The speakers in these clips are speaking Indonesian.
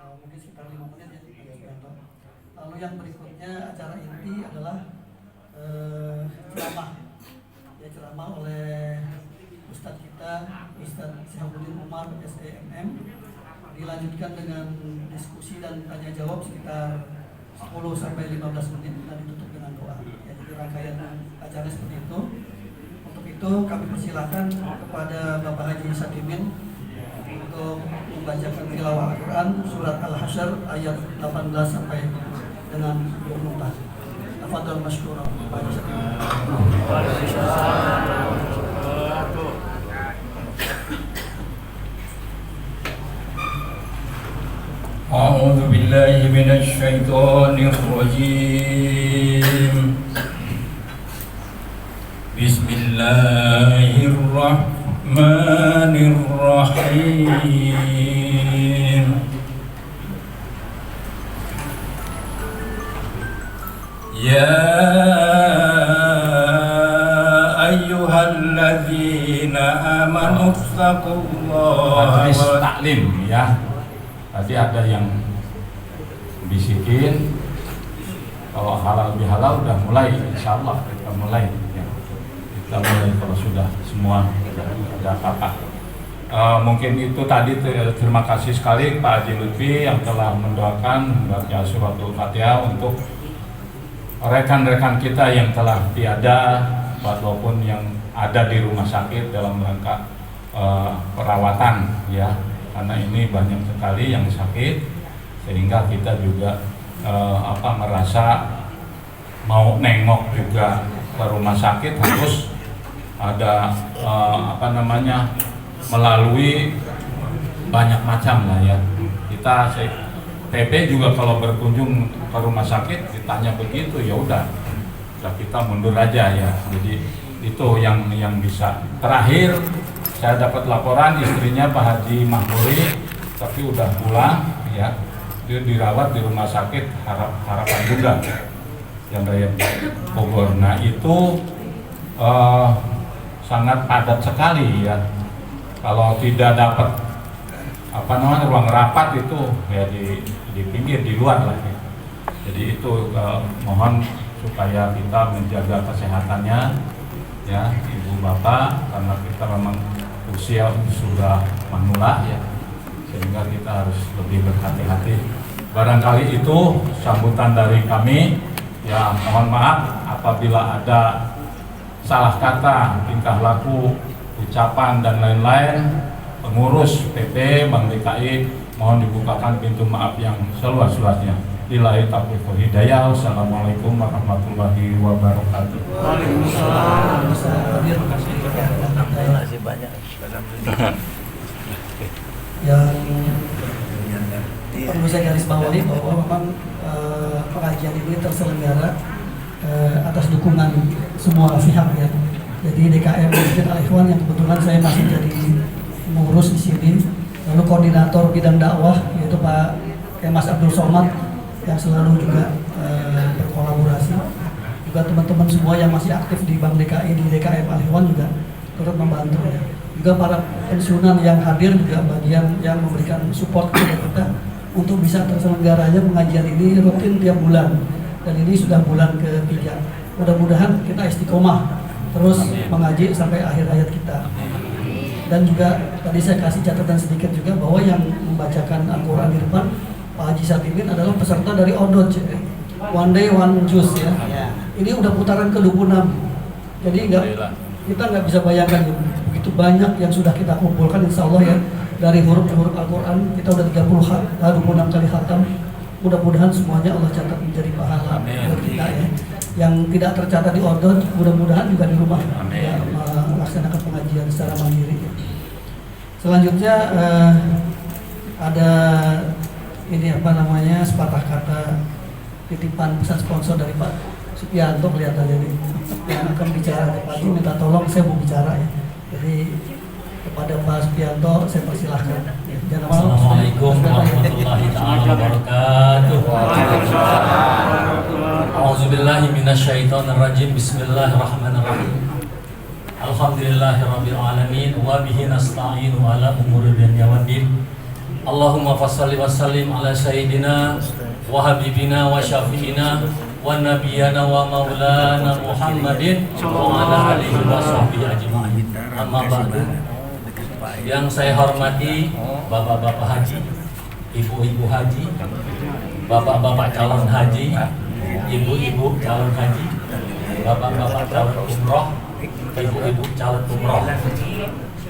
mungkin sekitar 5 menit ya Pak Suprianto. Lalu yang berikutnya acara inti adalah ceramah. Ya, ceramah oleh Ustadz kita, Ustadz Syahuddin Umar SEMM. Dilanjutkan dengan diskusi dan tanya jawab sekitar 10-15 menit dan ditutup dengan doa. Ya, jadi rangkaian acara seperti itu. Untuk itu kami persilakan kepada Bapak Haji Sadimin untuk membacakan tilawah Al-Quran surat Al-Hasyr ayat 18 sampai dengan 24. Tafadhol masykuran Pak Haji Sadimin. أعوذ بالله من الشيطان الرجيم بسم الله الرحمن الرحيم يا أيها الذين آمنوا اتقوا الله taklim ya. Tadi ada yang bisikin kalau halal bihalal udah mulai, insya Allah kita mulai ya. Kita mulai kalau sudah semua ada apa-apa. Mungkin itu tadi terima kasih sekali Pak Haji Lutfi yang telah mendoakan membaca suratul Fatihah untuk rekan-rekan kita yang telah tiada walaupun yang ada di rumah sakit dalam rangka perawatan ya. Karena ini banyak sekali yang sakit sehingga kita juga merasa mau nengok juga ke rumah sakit harus ada melalui banyak macam lah ya. Kita TP juga kalau berkunjung ke rumah sakit ditanya begitu ya udah kita mundur aja ya. Jadi itu yang bisa. Terakhir saya dapat laporan istrinya Pak Haji Mahmuri tapi udah pulang ya, dia dirawat di rumah sakit Harapan juga yang Raya Bogor. Nah itu sangat padat sekali ya, kalau tidak dapat ruang rapat itu ya di pinggir di luar lah ya. Jadi itu mohon supaya kita menjaga kesehatannya ya ibu bapak, karena kita memang usia sudah menula ya, sehingga kita harus lebih berhati-hati. Barangkali itu sambutan dari kami ya. Mohon maaf apabila ada salah kata, tingkah laku, ucapan dan lain-lain. Pengurus PP Bank DKI mohon dibukakan pintu maaf yang seluas-luasnya. Lillahi taufiq wal hidayah. Wassalamualaikum warahmatullahi wabarakatuh. Waalaikumsalam. Terima kasih banyak. Yang perlu saya garis bawahi bahwa memang pengajian ini terselenggara atas dukungan semua pihak ya. Jadi DKM Masjid Al-Ikhwan yang kebetulan saya masih jadi pengurus di sini, lalu koordinator bidang dakwah yaitu Pak Mas Abdul Somad yang selalu juga berkolaborasi, juga teman-teman semua yang masih aktif di Bank DKI di DKM Al-Ikhwan juga turut membantu ya. Juga para pensiunan yang hadir juga bagian yang memberikan support kepada kita untuk bisa terselenggaranya pengajian ini rutin tiap bulan, dan ini sudah bulan ketiga. Mudah-mudahan kita istiqomah terus mengaji sampai akhir hayat kita. Dan juga tadi saya kasih catatan sedikit juga bahwa yang membacakan Al-Quran di depan Pak Haji Sadimin adalah peserta dari Odoj One Day One Juice ya. Ini udah putaran ke-26. Jadi kita nggak bisa bayangkan ya, begitu banyak yang sudah kita kumpulkan, insya Allah ya, dari huruf-huruf Al-Quran kita udah 26 kali khatam. Mudah-mudahan semuanya Allah catat menjadi pahala buat kita ya. Yang tidak tercatat di Odoj mudah-mudahan juga di rumah ya, melaksanakan pengajian secara mandiri. Selanjutnya ada ini sepatah kata titipan pesan sponsor dari Pak Suprianto kelihatannya nih yang akan bicara. Pak Haji minta tolong, saya mau bicara ya. Jadi kepada Pak Suprianto saya persilahkan. Assalamualaikum warahmatullahi wabarakatuh. A'udzubillahi minasyaitonirrajim. Bismillahirrahmanirrahim. Alhamdulillahirabbil alamin wa bihi nasta'inu ala umuri dunya waddin. Allahumma fassalli wa sallim ala sayyidina wa habibina wa syafi'ina wa nabiyana wa maulana Muhammadin wa ala alihi wa sahbihi ajma'in. Amma ba'du. Yang saya hormati bapak-bapak haji, ibu-ibu haji, bapak-bapak calon haji, ibu-ibu calon haji, bapak-bapak calon umroh, ibu-ibu calon umroh.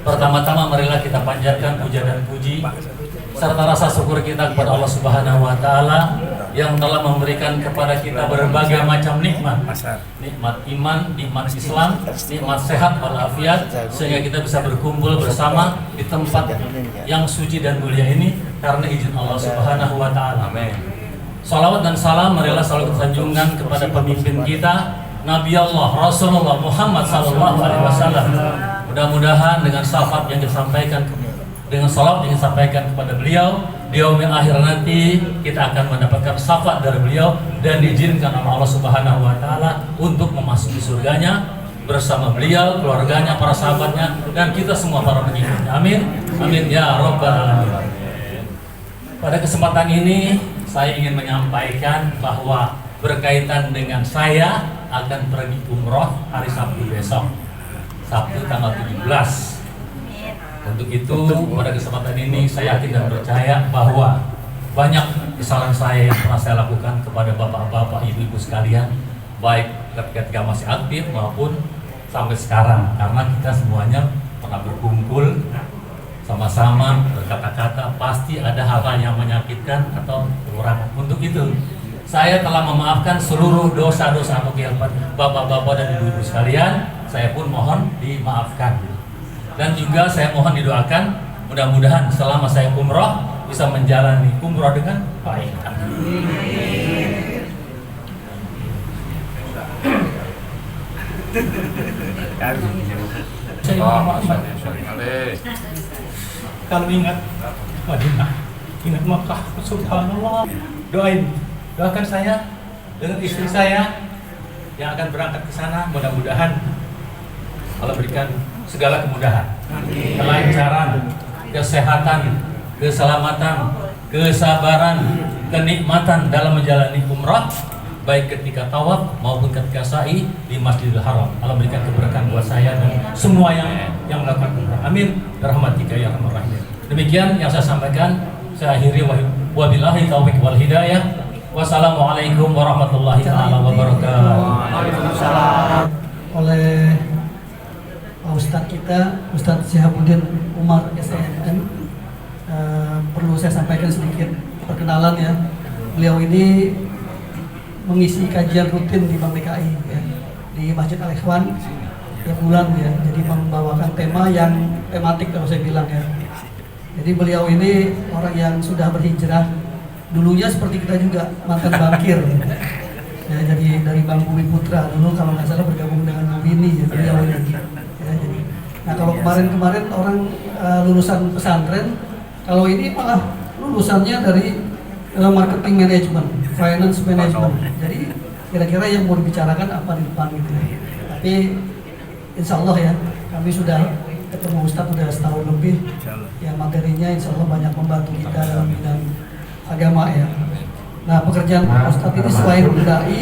Pertama-tama marilah kita panjatkan puja dan puji serta rasa syukur kita kepada Allah Subhanahu wa taala yang telah memberikan kepada kita berbagai macam nikmat. Nikmat iman, nikmat Islam, nikmat sehat walafiat, sehingga kita bisa berkumpul bersama di tempat yang suci dan mulia ini karena izin Allah Subhanahu wa taala. Amin. Salawat dan salam marilah selalu kita sanjungkan kepada pemimpin kita, Nabi Allah Rasulullah Muhammad sallallahu alaihi wasallam. Mudah-mudahan dengan syafaat yang disampaikan, dengan salawat yang disampaikan kepada beliau di yaumil akhir nanti, kita akan mendapatkan syafaat dari beliau dan diizinkan oleh Allah Subhanahu wa taala untuk memasuki surganya bersama beliau, keluarganya, para sahabatnya, dan kita semua para pengikutnya. Amin. Amin ya rabbal alamin. Pada kesempatan ini saya ingin menyampaikan bahwa berkaitan dengan saya akan pergi umroh hari Sabtu besok, Sabtu tanggal 17. Untuk itu pada kesempatan ini saya yakin dan percaya bahwa banyak kesalahan saya yang pernah saya lakukan kepada bapak-bapak, ibu-ibu sekalian, baik ketika masih aktif maupun sampai sekarang, karena kita semuanya pernah berkumpul sama-sama berkata-kata, pasti ada hal-hal yang menyakitkan atau kekurangan. Untuk itu saya telah memaafkan seluruh dosa-dosa atau kehilapan bapak-bapak dan ibu-ibu sekalian. Saya pun mohon dimaafkan. Dan juga saya mohon didoakan, mudah-mudahan selama saya umroh bisa menjalani umroh dengan baik. Kalau ingat Madinah, ingat Makkah, subhanallah, doakan saya dengan istri saya yang akan berangkat ke sana. Mudah-mudahan Allah berikan segala kemudahan, kelancaran, kesehatan, keselamatan, kesabaran, kenikmatan dalam menjalani umrah, baik ketika tawaf maupun ketika sa'i di Masjidil Haram. Allah berikan keberkahan buat saya dan semua yang melakukan umrah. Amin. Rahmatika ya arhamar rahimin. Demikian yang saya sampaikan. Saya akhiri wabillahi taufiq wal hidayah. Wassalamualaikum warahmatullahi wabarakatuh. Waalaikumsalam. Oleh Ustadz kita, Ustadz Syihabuddin Umar SNM, perlu saya sampaikan sedikit perkenalan ya. Beliau ini mengisi kajian rutin di Bank DKI ya, di Masjid Al-Ikhwan tiap bulan ya. Jadi membawakan tema yang tematik kalau saya bilang ya. Jadi beliau ini orang yang sudah berhijrah, dulunya seperti kita juga mantan bankir ya, jadi dari Bank Bumi Putra dulu kalau nggak salah bergabung dengan Bini ya, beliau ini. Nah kalau kemarin orang lulusan pesantren, kalau ini malah lulusannya dari marketing management, finance management. Jadi kira-kira yang mau dibicarakan apa di depan gitu ya. Tapi insya Allah ya, kami sudah ketemu Ustadz sudah setahun lebih. Ya materinya insya Allah banyak membantu kita dalam bidang agama ya. Nah pekerjaan Ustadz ini selain dai,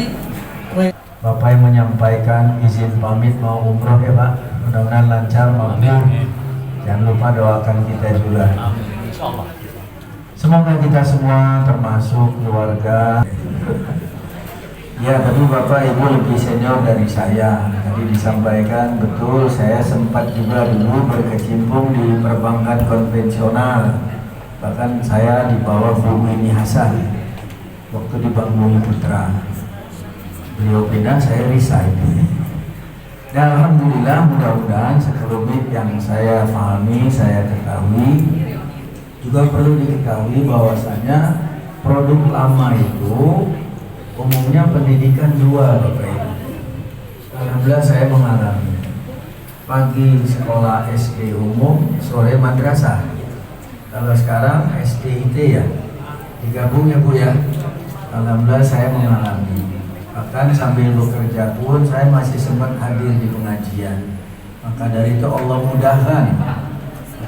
Bapak yang menyampaikan izin pamit mau umroh ya Pak, mudah-mudahan lancar maupun jangan lupa doakan kita juga. Semoga kita semua termasuk keluarga. Ya tapi Bapak Ibu lebih senior dari saya. Tadi disampaikan betul, saya sempat juga dulu berkecimpung di perbankan konvensional. Bahkan saya di bawah Bu Mini Hasan waktu di Bank Bumi Putra. Beliau pindah, saya resign. Dan alhamdulillah mudah-mudahan sekelumit yang saya pahami, saya ketahui, juga perlu diketahui bahwasanya produk lama itu umumnya pendidikan dual Bapak Ibu. Alhamdulillah saya mengalami pagi sekolah SD umum, sore madrasah. Kalau sekarang SDIT ya, digabung ya Bu ya. Alhamdulillah saya mengalami. Bahkan sambil bekerja pun saya masih sempat hadir di pengajian. Maka dari itu Allah mudahkan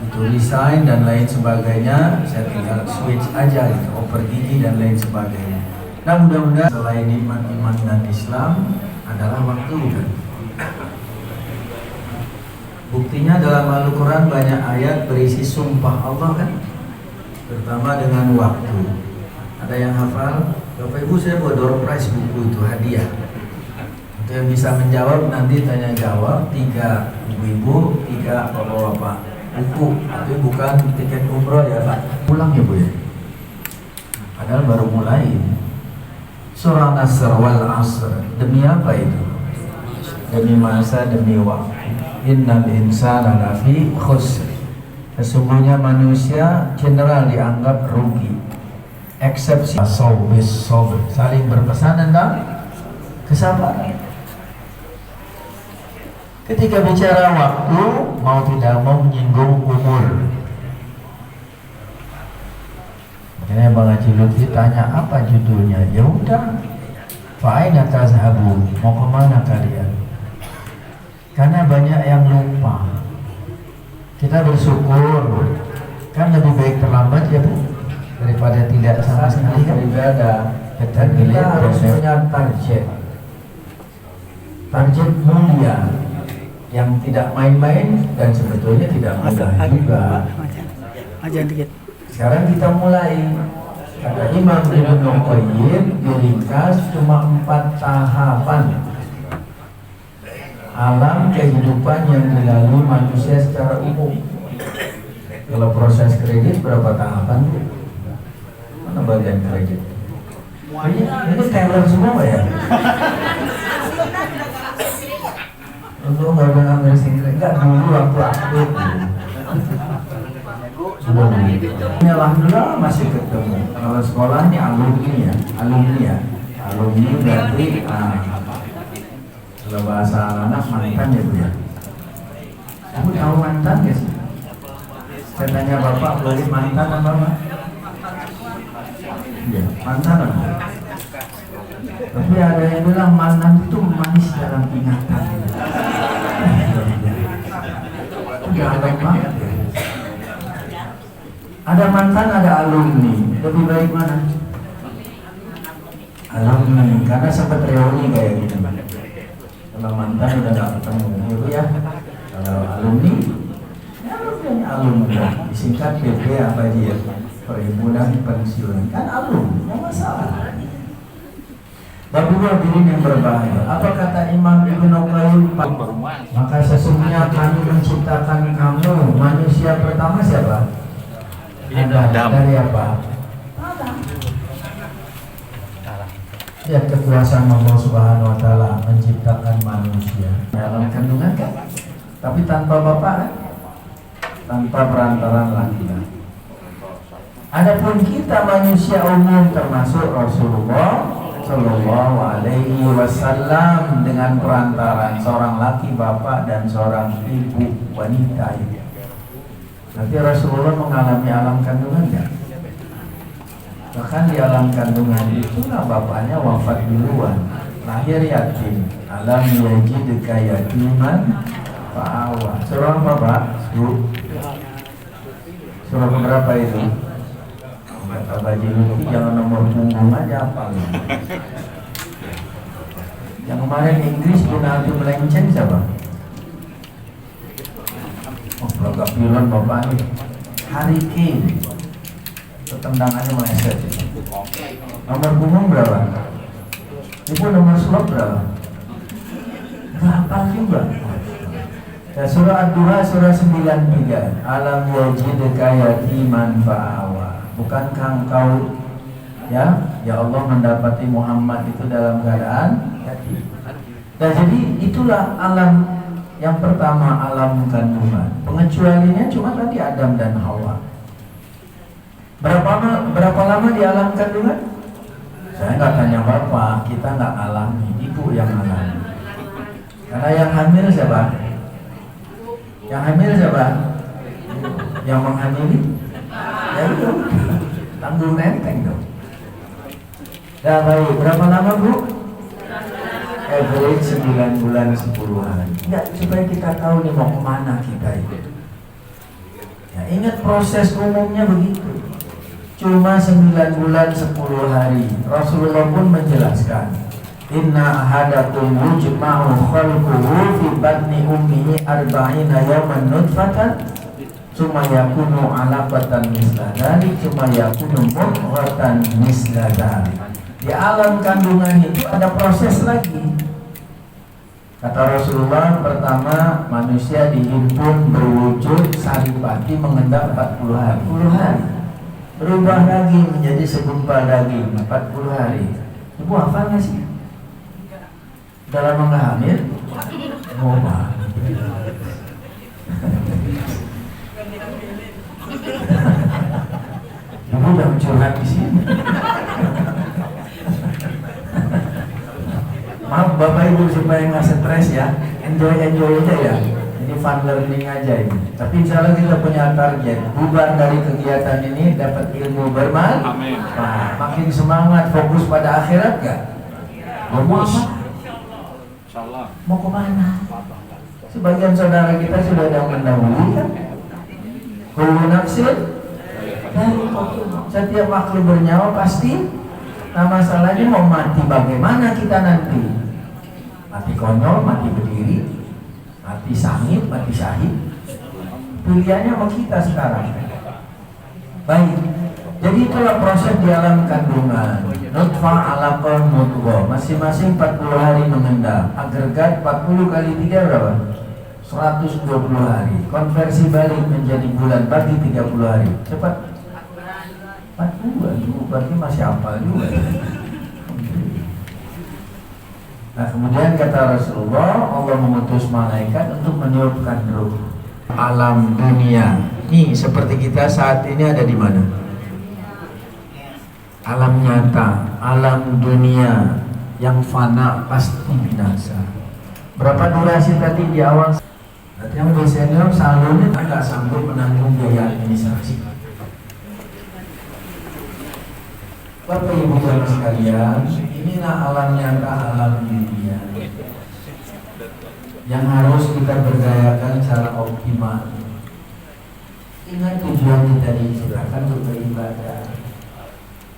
itu resign dan lain sebagainya, saya tinggal switch aja gitu, oper gigi dan lain sebagainya. Nah mudah-mudahan selain iman dan Islam adalah waktu kan. Buktinya dalam Al-Quran banyak ayat berisi sumpah Allah kan, terutama dengan waktu. Ada yang hafal? Bapak Ibu, saya buat door prize buku itu hadiah. Untuk yang bisa menjawab nanti tanya jawab, 3 ibu-ibu, 3 bapak-bapak. Buku, tapi bukan tiket umroh ya Pak. Pulang ya Bu ya. Padahal baru mulai. Surah Nasr wal Asr. Demi apa itu? Demi masa, demi waktu. Innal insana lafi khusr. Sesungguhnya manusia general dianggap rugi. Eksepsi saling berpesan tentang kesabaran. Ketika bicara waktu, mau tidak mau menyinggung umur. Makanya Bang Haji Lutfi tanya apa judulnya? Ya udah, fa'aina tazhabu, mau kemana kalian? Karena banyak yang lupa. Kita bersyukur, kan lebih baik terlambat ya Bu, daripada tidak sama sekali kan. Kita harus punya target mulia yang tidak main-main dan sebetulnya tidak mudah juga. Sekarang kita mulai. Kata Imam Ibnu Qayyim diringkas cuma 4 tahapan alam kehidupan yang dilalui manusia secara umum. Kalau proses kredit berapa tahapan? Mana bagian kredit? Ini teller semua ya? Untuk nggak bilang Inggris, enggak dulu waktu aktif. Sudah begitu. Ini alhamdulillah masih ketemu. Kalau sekolah ini alumni berarti kalau bahasa anak mantan ya Bu ya. Kamu tahu mantan ya sih? Saya tanya Bapak, boleh mantan apa Pak? Iya, mantan apa? Tapi ada yang bilang mantan itu manis dalam ingatan. Galak banget ya. Ada mantan, ada alumni. Lebih baik mana? Alumni, karena sempat reuni kayak gitu. Kalau mantan udah gak ketemu gitu ya. Kalau alumni, ya alumni. Disingkat PP apa dia? Perhimpunan pensiun. Kan alumni, nggak masalah. Bapak hadirin yang berbahagia, apa kata Imam Ibnu Qayyim? Maka sesungguhnya kami menciptakan kamu. Manusia pertama siapa? Adam. Dari apa? Adam. Lihat kekuasaan Allah Subhanahu Wa Taala menciptakan manusia dalam kandungan kan? Tapi tanpa bapak kan? Tanpa perantaraan laki-laki. Adapun kita manusia umum termasuk Rasulullah Sallallahu Alaihi Wasallam dengan perantaraan seorang laki bapak dan seorang ibu wanita. Nanti Rasulullah mengalami alam kandungan kan? Bahkan di alam kandungan itulah bapaknya wafat duluan, lahir yatim. Alam yajidka yatiman fa'awa. Surah apa Pak? Surah berapa itu? Kata Baji Lutfi jangan nomor punggung aja apa ya. Yang kemarin Inggris penalti melenceng siapa? Oh, belakang pilon bapak ini Harry Kane. Tendangannya meleset. Nomor punggung berapa? Ibu nomor slot berapa? Gak hafal juga. Ya, surah Ad-Duha surah 93. Alam wajidka yatiman fa'awa. Bukankah engkau ya Allah mendapati Muhammad itu dalam keadaan yatim. Nah jadi itulah alam yang pertama, alam kandungan. Pengecualiannya cuma tadi Adam dan Hawa. Berapa lama di alam kandungan? Saya nggak tanya bapak, kita nggak alami, ibu yang alami. Karena yang hamil siapa? Yang hamil siapa? Yang menghamili? Ya itu, tanggung nenteng dong. Nah baik, berapa lama Bu? Average 9 bulan 10 hari. Enggak, supaya kita tahu nih mau kemana kita itu. Ya, ingat proses umumnya begitu. Cuma 9 bulan 10 hari. Rasulullah pun menjelaskan, inna ahadakum yujma'u khalquhu fi batni ummihi arba'ina yawman nutfatan summa yakunu 'alaqatan misla dzalik summa yakunu mudghatan misla dzalik. Di alam kandungan itu ada proses lagi. Kata Rasulullah, pertama manusia dihimpun berwujud saripati mengendap 40 hari. 40 hari. Berubah daging menjadi segumpal daging 40 hari. Ibu hafal nggak sih? Dalam nggak hamil? Oh, ibu udah curhat di sini. Maaf Bapak Ibu supaya nggak stres ya, enjoy aja ya. Ini fun learning aja ini. Tapi insya Allah kita punya target. Bubar dari kegiatan ini dapat ilmu bermanfaat. Amin. Nah, makin semangat, fokus pada akhirat gak? Mau apa? Insyaallah. Mau kemana? Sebagian saudara kita sudah ada mendahului kan? Kullu nafsin setiap makhluk bernyawa pasti. Nah masalahnya mau mati bagaimana kita nanti? Mati konyol, mati berdiri, mati sangit, mati syahid. Pilihannya sama kita sekarang. Baik, jadi itulah proses di alam kandungan. Nutfah, alaqah, mudghah, masing-masing 40 hari mengendap. Agregat 40 kali 3 berapa? 120 hari. Konversi balik menjadi bulan bagi 30 hari. Cepat. 40 berarti masih hafal juga. Nah kemudian kata Rasulullah, Allah mengutus malaikat untuk meniupkan ruh. Alam dunia nih seperti kita saat ini ada di mana? Alam nyata, alam dunia yang fana pasti binasa. Berapa durasi tadi di awal? Berarti yang udah senior salonnya nggak sanggup menanggung biaya administrasi. Bapak Ibu dan sekalian, inilah alam nyata, alam dunia yang harus kita berdayakan secara optimal. Ingat tujuan kita diciptakan untuk beribadah.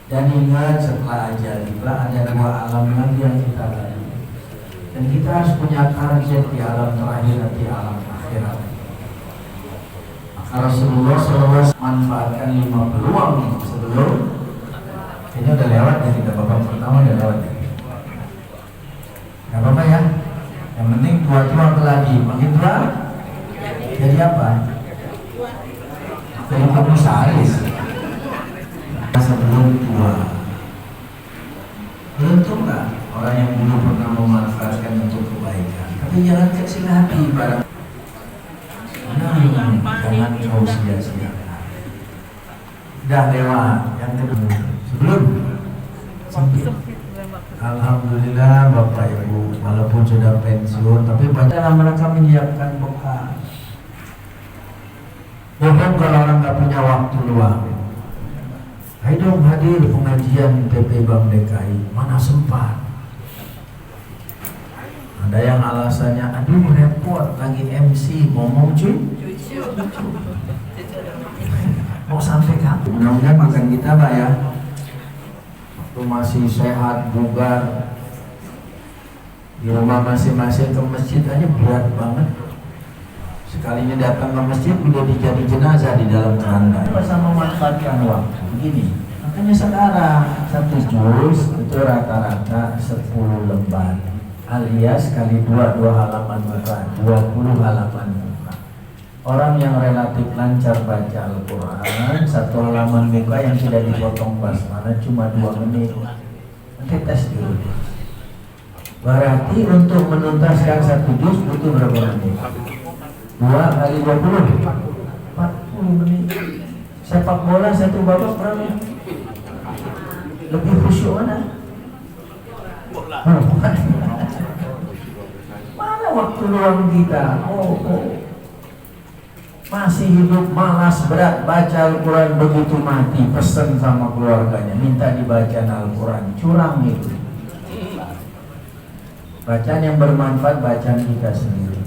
Dan ingat setelah ajalillah ada 2 alam lagi yang kita lalui. Dan kita harus punya target di alam terakhir nanti alam akhirat. Maka Rasulullah SAW manfaatkan 5 peluang sebelum ini udah lewat ya, kita babak pertama udah lewat ya. Gak apa-apa ya. Yang penting tua-tua lagi. Makin tua jadi apa? Jadi komisaris. Sebelum tua. Beruntung nggak orang yang dulu pernah memanfaatkan untuk kebaikan. Tapi jangan kecil hati pada. Jangan kau sia-siakan. Udah lewat. Yang kedua. Sebelum alhamdulillah Bapak Ibu walaupun sudah pensiun tapi dalam mereka menyiapkan bekal. Bohong kalau orang nggak punya waktu luang. Ayo dong hadir pengajian TP Bank DKI, mana sempat. Ada yang alasannya aduh repot lagi MC ngomong cuy. Mau sampai kapan? Mudah-mudahan makan kita Pak ya waktu masih sehat, bugar, di rumah masing-masing ke masjid aja berat banget. Sekalinya datang ke masjid udah dijadi jenazah di dalam keranda. Sama memanfaatkan waktu begini. Makanya sekarang 1 juz itu rata-rata 10 lembar alias kali 2 halaman muka, 20 halaman muka. Orang yang relatif lancar baca Al-Quran 1 halaman muka yang tidak dipotong basmalah cuma 2 menit. Nanti tes dulu. Berarti untuk menuntaskan 1 juz butuh berapa menit? 2 kali 20 40 menit. Sepak bola 1 babak berapa? Lebih khusyuk mana? Mana waktu luang kita? Masih hidup malas berat baca Al-Quran begitu mati pesan sama keluarganya minta dibaca Al-Quran, curang itu. Bacaan yang bermanfaat bacaan kita sendiri.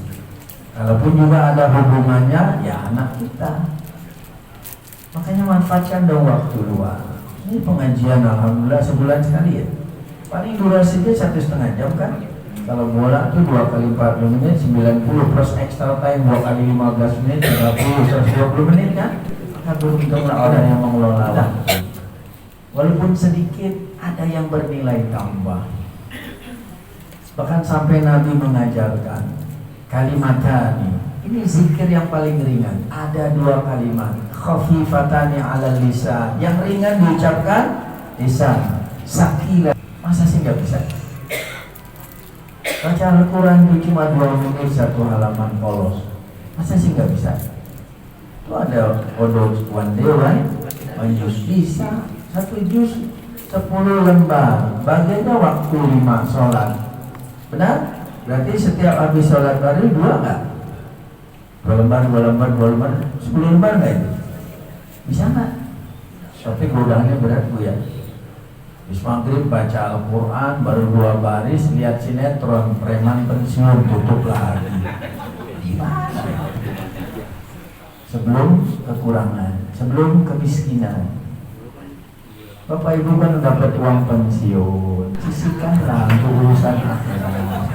Kalaupun juga ada hubungannya ya anak kita. Makanya manfaatkan dong waktu luang. Ini pengajian alhamdulillah sebulan sekali ya. Paling durasinya 1,5 jam kan. Kalau bola tuh 2 kali 40 menit 90 plus extra time 2 kali 15 menit 30 120 menit kan. Kita beruntung ada yang mengelola waktu. Walaupun sedikit ada yang bernilai tambah. Bahkan sampai Nabi mengajarkan kalimatani. Ini zikir yang paling ringan. Ada 2 kalimat khafifatani 'alal lisan. Yang ringan diucapkan lisan. Sakila. Masa sih nggak bisa? Baca Al-Quran itu cuma 2 menit 1 halaman polos. Masa sih nggak bisa? Itu ada odot one day one juz bisa. 1 juz 10 lembar. Bagiannya waktu 5 sholat. Benar? Berarti setiap habis sholat baru 2 nggak? 2 lembar, 2 lembar, 2 lembar, 10 lembar nggak itu? Bisa nggak? Tapi godaannya berat Bu ya. Habis maghrib baca Al-Quran, baru 2 baris, lihat sinetron, preman pensiun, tutup lagi. Gimana? Sebelum kekurangan, sebelum kemiskinan. Bapak Ibu kan dapat uang pensiun, sisihkanlah untuk urusan akhirat.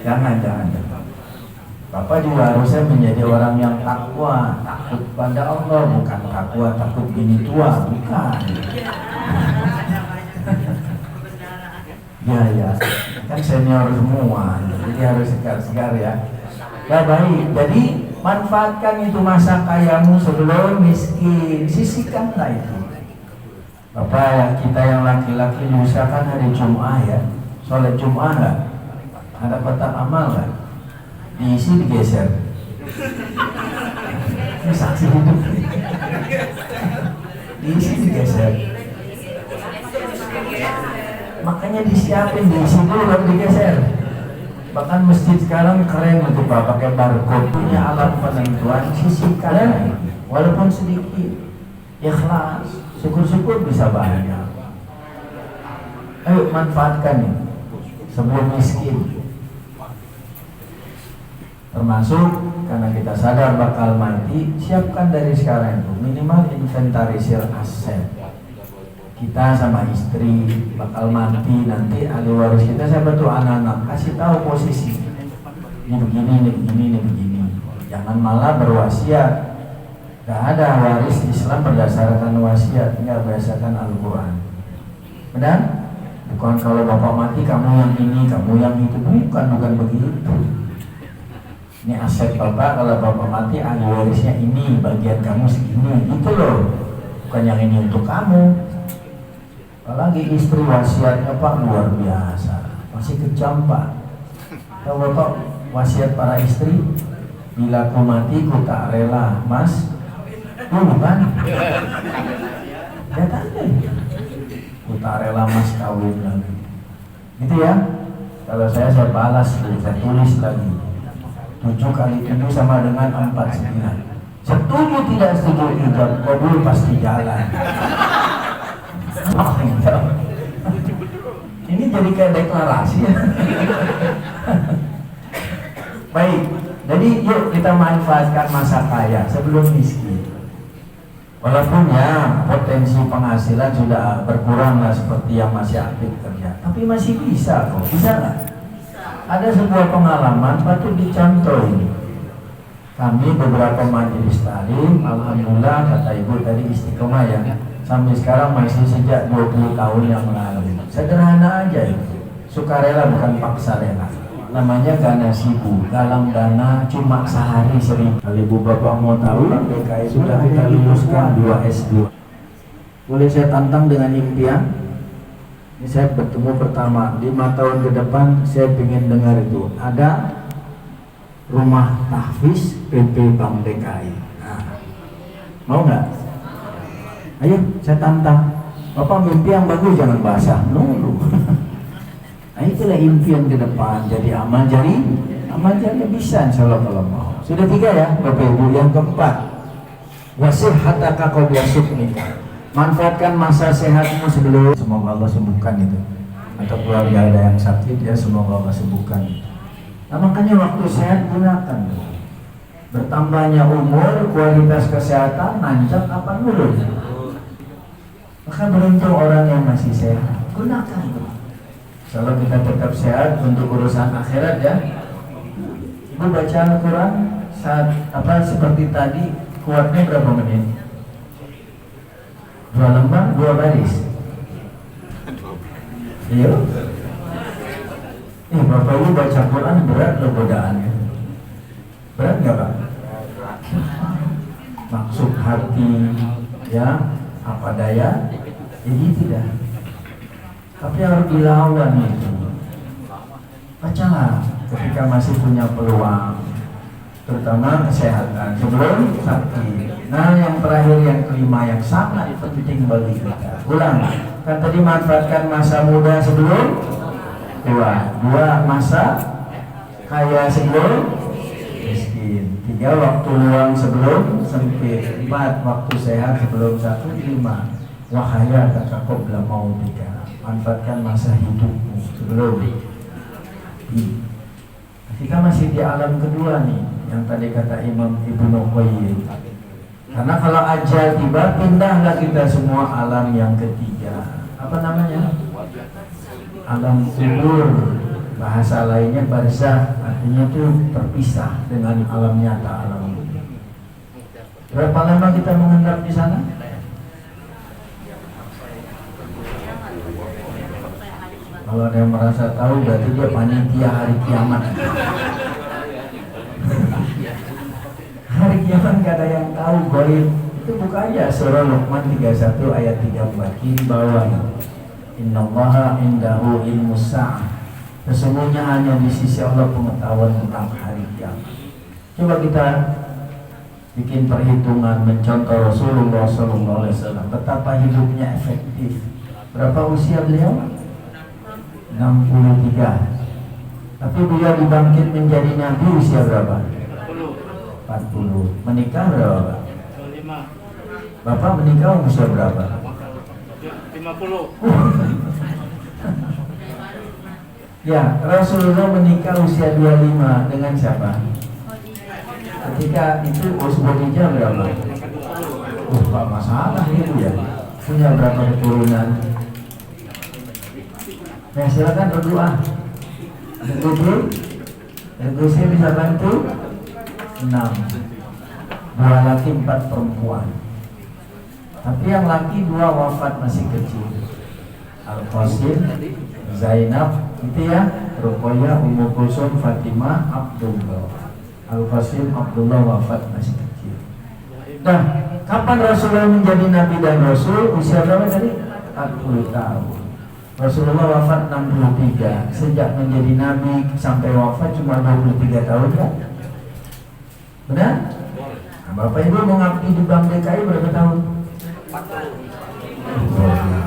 Jangan. Bapak juga harusnya menjadi orang yang takwa, takut pada Allah, bukan takwa takut bini tua, bukan. Ya, kan senior semua, jadi harus segar-segar ya. Ya baik, jadi manfaatkan itu masa kayamu sebelum miskin, sisihkanlah itu. Bapak kita yang laki-laki usahakan hari Jum'ah ya, sholat Jum'ah nggak? Ada kotak amal nggak? Diisi digeser. Ini saksi hidup. Diisi digeser. Makanya disiapin, diisi dulu baru digeser. Bahkan masjid sekarang keren untuk Bapak pakai barcode, punya alat penentuan, sisihkan walaupun sedikit. Ikhlas, syukur-syukur bisa banyak. Ayo manfaatkan ini sebelum miskin. Termasuk karena kita sadar bakal mati, siapkan dari sekarang itu minimal inventarisir aset. Kita sama istri bakal mati, nanti ahli waris kita siapa tuh anak-anak, kasih tahu posisi. Ini begini, ini begini, ini begini. Jangan malah berwasiat. Gak ada waris Islam berdasarkan wasiat, nggak berdasarkan Al-Quran. Benar? Bukan kalau bapak mati kamu yang ini, kamu yang itu, bukan begitu. Ini aset bapak, kalau bapak mati ahli warisnya ini, bagian kamu segini, gitu loh. Bukan yang ini untuk kamu. Apalagi istri wasiatnya Pak luar biasa, masih kejam Pak. Tahu Bapak wasiat para istri, bila ku mati ku tak rela mas, bukan? Ya tanda, ku tak rela mas kawin lagi. Gitu ya. Kalau saya balas, saya tulis lagi. 7 kali 7 sama dengan 49. Setuju tidak setuju ijab kabul pasti jalan. Ini jadi kayak deklarasi ya. Baik, jadi yuk kita manfaatkan masa kaya sebelum miskin. Walaupun ya potensi penghasilan sudah berkurang lah seperti yang masih aktif kerja, tapi masih bisa kok, bisa nggak? Ada sebuah pengalaman patut dicontoh ini. Kami beberapa majelis taklim, alhamdulillah kata ibu tadi istiqomah ya. Sampai sekarang masih sejak 20 tahun yang lalu. Sederhana aja itu, sukarela bukan paksa rela. Namanya Gana Sibu, galang dana cuma sehari 1.000. Kalau ibu bapak mau tahu, DKI sudah kita luluskan 2 S2. Boleh saya tantang dengan impian? Ini saya bertemu pertama, 5 tahun ke depan saya ingin dengar itu ada rumah tahfiz PP Bank DKI. Nah, mau nggak? Ayo, saya tantang. Bapak mimpi yang bagus jangan basah dulu. Nah itulah impian ke depan. Jadi amal jari bisa insyaallah kalau mau. Sudah 3 ya, Bapak Ibu. Yang keempat, wasihhataka qabla sukmika. Manfaatkan masa sehatmu sebelum, semoga Allah sembuhkan itu. atau keluarga ada yang sakit, ya semoga Allah sembuhkan. Nah makanya waktu sehat gunakan. Bertambahnya umur, kualitas kesehatan nanjak apa nurun. Maka beruntung orang yang masih sehat, gunakan. Kalau kita tetap sehat untuk urusan akhirat ya. Ibu baca Al-Quran saat seperti tadi, kuatnya berapa menit? 2 lembar, 2 baris. Iya. Bapak Ibu baca Quran berat loh godaannya. Berat nggak Pak? Maksud hati ya, apa daya? Jadi tidak. Tapi harus dilawan itu. Bacalah ketika masih punya peluang, terutama kesehatan sebelum sakit. Nah yang terakhir, yang kelima, yang sangat penting bagi kita, ulang kan tadi, manfaatkan masa muda sebelum tua, 2 masa kaya sebelum miskin, 3 waktu luang sebelum sempit, 4 waktu sehat sebelum sakit, 5 wahaya takakub la mautika, manfaatkan masa hidupmu sebelum kita masih di alam kedua nih, yang tadi kata Imam Ibnu Qayyim. Karena kalau ajal tiba, pindahlah kita semua alam yang ketiga. Apa namanya? Alam kubur. Bahasa lainnya barzakh, artinya itu terpisah dengan alam nyata, alam kubur. Berapa lama kita mengendap di sana? Kalau ada yang merasa tahu, berarti dia panitia hari kiamat. Hari kiamat gak ada yang tahu, goib. Itu buka aja surah Luqman 31 ayat 34 di bawah. Innallaha indahu ilmus sa'ah. Sesungguhnya hanya di sisi Allah pengetahuan tentang hari kiamat. Coba kita bikin perhitungan, mencontoh Rasulullah SAW, betapa hidupnya efektif. Berapa usia beliau? 63. Tapi beliau dibangkit menjadi nabi usia berapa? 40. Menikah berapa? 25. Bapak menikah usia berapa? 50. Ya, Rasulullah menikah usia 25 dengan siapa? Ketika itu usianya berapa? Pak masalah itu ya. Punya berapa keturunan? Nah silakan berdoa. Saya bisa bantu 6, 2 laki 4 perempuan. Tapi yang laki 2 wafat masih kecil. Al-Qasim, Zainab, itu ya, Ruqayyah, Ummu Kulsum, Fatimah, Abdullah. Al-Qasim, Abdullah wafat masih kecil. Nah, kapan Rasulullah menjadi Nabi dan Rasul? Usia berapa tadi? 40 tahun. Rasulullah wafat 63. Sejak menjadi Nabi sampai wafat cuma 23 tahun kan? Benar? Nah, Bapak Ibu mengabdi di Bank DKI berapa tahun? 40.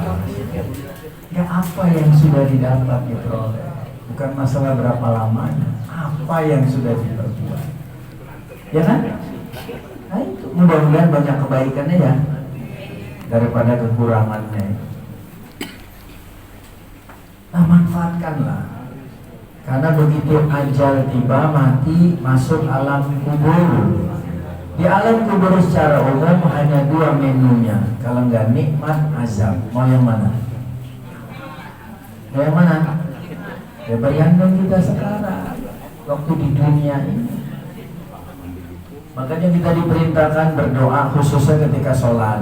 Ya apa yang sudah didapat diperoleh? Bukan masalah berapa lamanya, apa yang sudah diperbuat. Ya kan? Nah itu mudah-mudahan banyak kebaikannya ya, daripada kekurangannya. Nah manfaatkanlah, karena begitu ajal tiba, mati, masuk alam kubur. Di alam kubur secara umum hanya 2 menunya. Kalau nggak nikmat, azab. Mau yang mana? Mau yang mana? Ya bayangkan kita sekarang, waktu di dunia ini. Makanya kita diperintahkan berdoa khususnya ketika sholat.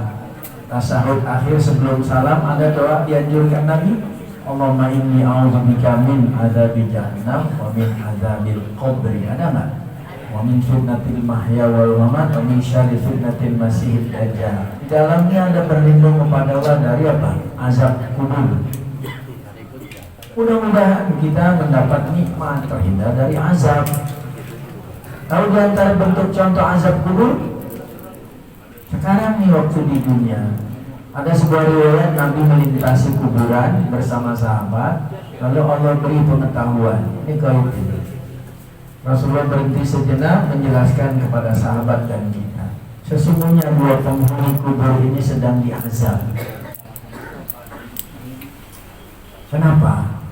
Tasyahud akhir sebelum salam ada doa dianjurkan Nabi. Allahumma inni a'udzubika min adzabi jahannam wa min adzabil qabri. Ada enggak? Wa min fitnatil mahya wal mamat wa min syarri fitnatil masiihid dajjal. Di dalamnya ada berlindung kepada Allah dari apa? Azab kubur. Mudah-mudahan kita mendapat nikmat terhindar dari azab. Tahu di antara bentuk contoh azab kubur? Sekarang nih waktu di dunia ada sebuah riwayat Nabi melintasi kuburan bersama sahabat, lalu Allah beri pengetahuan. Ini gaib ini. Rasulullah berhenti sejenak menjelaskan kepada sahabat dan kita, sesungguhnya 2 penghuni kubur ini sedang diazab. Kenapa?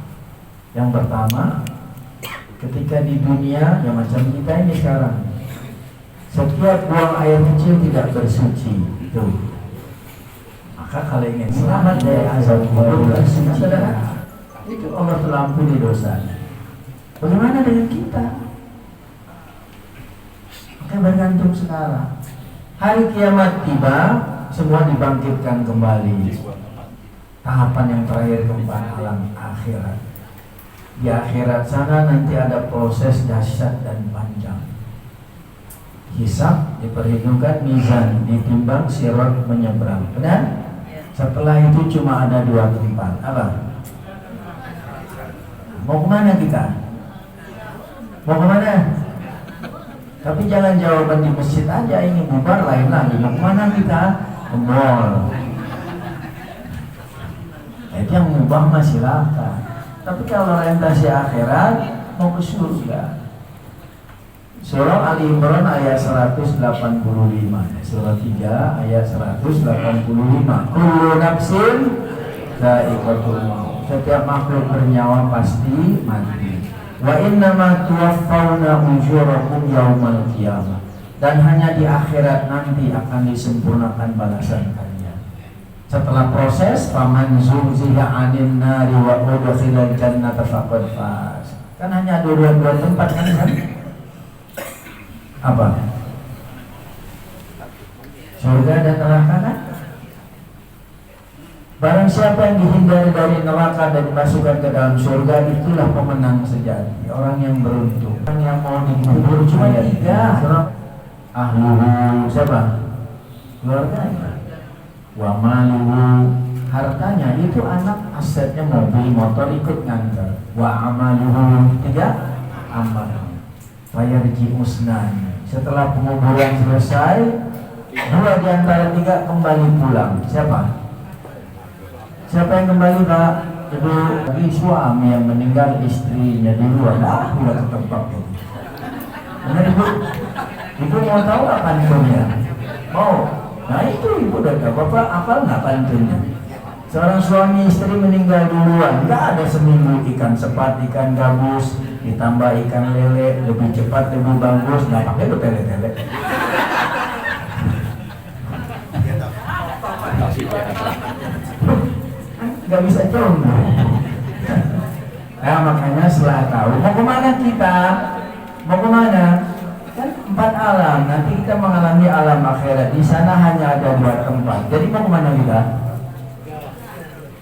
Yang pertama, ketika di dunia yang macam kita ini sekarang, setiap buang air kecil tidak bersuci. Tuh. Maka kalau ingin selamat dari azab kubur bersuci, itu Allah telah ampuni dosa. Bagaimana dengan kita? Maka bergantung sekarang. Hari kiamat tiba, semua dibangkitkan kembali. Tahapan yang terakhir keempat, alam akhirat. Di akhirat sana nanti ada proses dahsyat dan panjang. Hisab diperhitungkan, mizan ditimbang, sirat menyeberang. Benar? Setelah itu cuma ada dua tempat. Apa? Mau kemana kita? Mau kemana? Tapi jangan jawaban di masjid aja, ini bubar lain lagi. Mau kemana kita? Ke mall. Itu yang mubah masih silakan. Tapi kalau orientasi akhirat, mau ke surga. Surah Ali Imran ayat 185. Surah 3 ayat 185. Kullu nafsin dha'iqatul maut. Setiap makhluk bernyawa pasti mati. Wa innama tuwaffawna ujurakum yaumal qiyamah. Dan hanya di akhirat nanti akan disempurnakan balasan kalian. Setelah proses, faman zuhziha 'anil nari wa udkhilal jannata faqad faz. Kan hanya ada dua tempat kan? Apa? Surga dan neraka kan? Barang siapa yang dihindari dari neraka dan dimasukkan ke dalam surga, itulah pemenang sejati, orang yang beruntung. Orang yang mau dikubur cuma 3. Ahluhu, siapa? Keluarganya. Wa maluhu, hartanya. Itu anak, asetnya mobil, motor ikut nganter. Wa amaluhu, 3 amal. Fayarji usnan. Setelah penguburan selesai, 2 di antara 3 kembali pulang. Siapa? Siapa yang kembali, Pak? Itu lagi suami yang meninggal, istrinya di luar. Udah ketebak. Benar Ibu? Ibu mau tahu apa pantunnya? Mau? Nah itu Ibu udah tahu. Bapak apal nggak pantunnya? Seorang suami istri meninggal duluan, nggak ada seminggu ikan sepat, ikan gabus, ditambah ikan lele, lebih cepat, lebih bagus, nggak pakai bertele-tele. Nggak bisa contoh. Nah makanya setelah tahu mau kemana kita, mau kemana? Kan 4 alam. Nanti kita mengalami alam akhirat. Di sana hanya ada 2 tempat. Jadi mau kemana kita?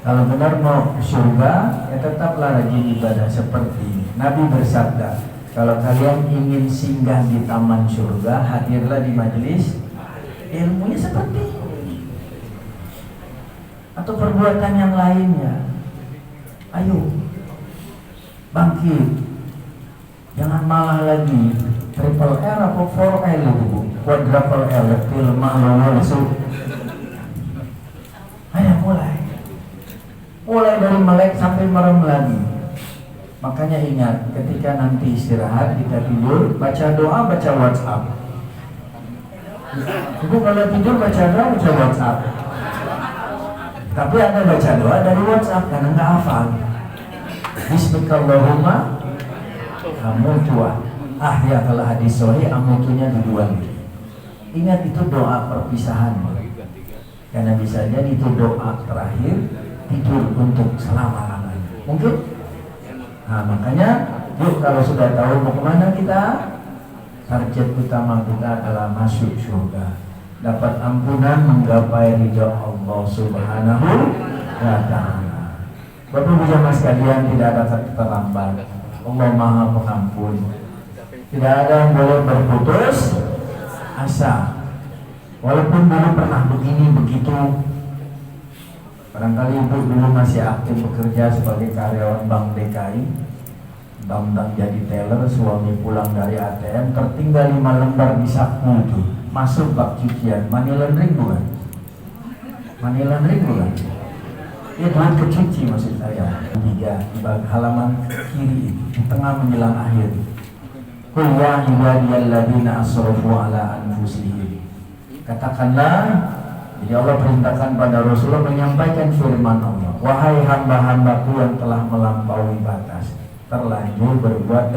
Kalau benar mau ke surga, ya tetaplah rajin ibadah seperti ini. Nabi bersabda, kalau kalian ingin singgah di taman surga, hadirlah di majelis ilmunya seperti ini. Atau perbuatan yang lainnya. Ayo bangkit, jangan malah lagi. Triple R atau 4L itu, quadruple L, film langsung. Ayo mulai dari melek sampai merem lagi. Makanya ingat, ketika nanti istirahat kita tidur, baca doa, baca WhatsApp. Ibu kalau tidur baca doa, baca WhatsApp. Tapi ada baca doa dari WhatsApp karena nggak hafal. Bismillahirrahmanirrahim. Amutua. Ya kalau hadis sahih amutunya duluan. Ingat itu doa perpisahan. Karena bisa jadi itu doa terakhir tidur untuk selama-lamanya. Mungkin? Nah makanya yuk kalau sudah tahu mau kemana kita, target utama kita adalah masuk surga, dapat ampunan, menggapai ridha Allah Subhanahu wa ta'ala. Bapak Ibu jamaah sekalian, tidak ada kata terlambat. Allah Maha Pengampun. Tidak ada yang boleh berputus asa. Walaupun dulu pernah begini begitu. Barangkali Ibu dulu masih aktif bekerja sebagai karyawan Bank DKI. Bang jadi teller, suami pulang dari ATM, tertinggal 5 lembar di saku itu. Masuk bak cucian, money laundering bukan? Money laundering bukan? Ya duit kecuci maksud saya. 3 di halaman kiri di tengah menjelang akhir. Qul ya ibadiyalladzina asrafu ala anfusihim. Katakanlah Jadi Allah perintahkan pada Rasulullah menyampaikan firman Allah, wahai hamba-hambaku yang telah melampaui batas, terlanjur berbuat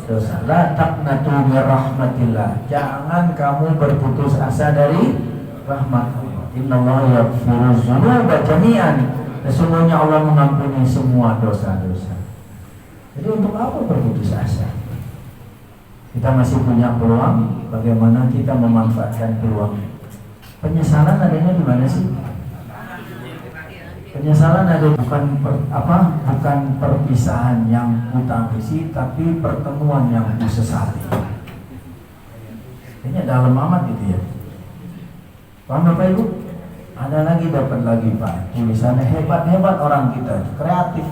dosa, la taqnatu min rahmatillah, jangan kamu berputus asa dari rahmat Allah. Innallaha yaghfiru dzunuba jami'an, sesungguhnya Allah mengampuni semua dosa-dosa. Jadi untuk apa berputus asa? Kita masih punya peluang, bagaimana kita memanfaatkan peluang? Penyesalan adanya di mana sih? Penyesalan ada bukan bukan perpisahan yang kutangisi, tapi pertemuan yang kusesali. Kayaknya dalam amat gitu ya. Paham Bapak Ibu? Ada lagi, dapat lagi Pak. Tulisannya hebat-hebat orang kita, kreatif.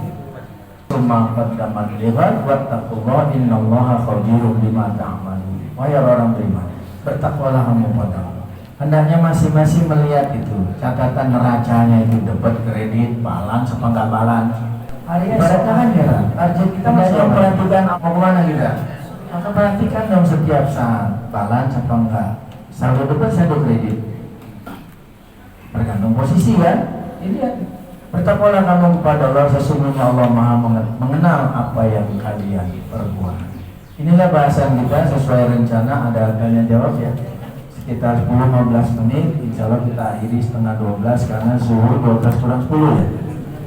Summa qaddamat lihat wattaqullah innallaha khabirum bima ta'malun. Wahai orang beriman, bertakwalah kamu pada Allah. Hendaknya masing-masing melihat itu catatan neracanya, itu dapat kredit, balance apa enggak balance. Ibaratnya kan ya, target kita masih memperhatikan apa mana kita. Maka perhatikan dong setiap saat balance apa enggak, saldo depan, saldo kredit. Tergantung posisi kan. Ini bertakwalah kamu kepada Allah, sesungguhnya Allah Maha mengenal apa yang kalian perbuat. Inilah bahasan kita sesuai rencana. Ada tanya jawab ya. Sekitar 10-15 menit, insya Allah kita akhiri setengah 12 karena zuhur 12 kurang 10 ya.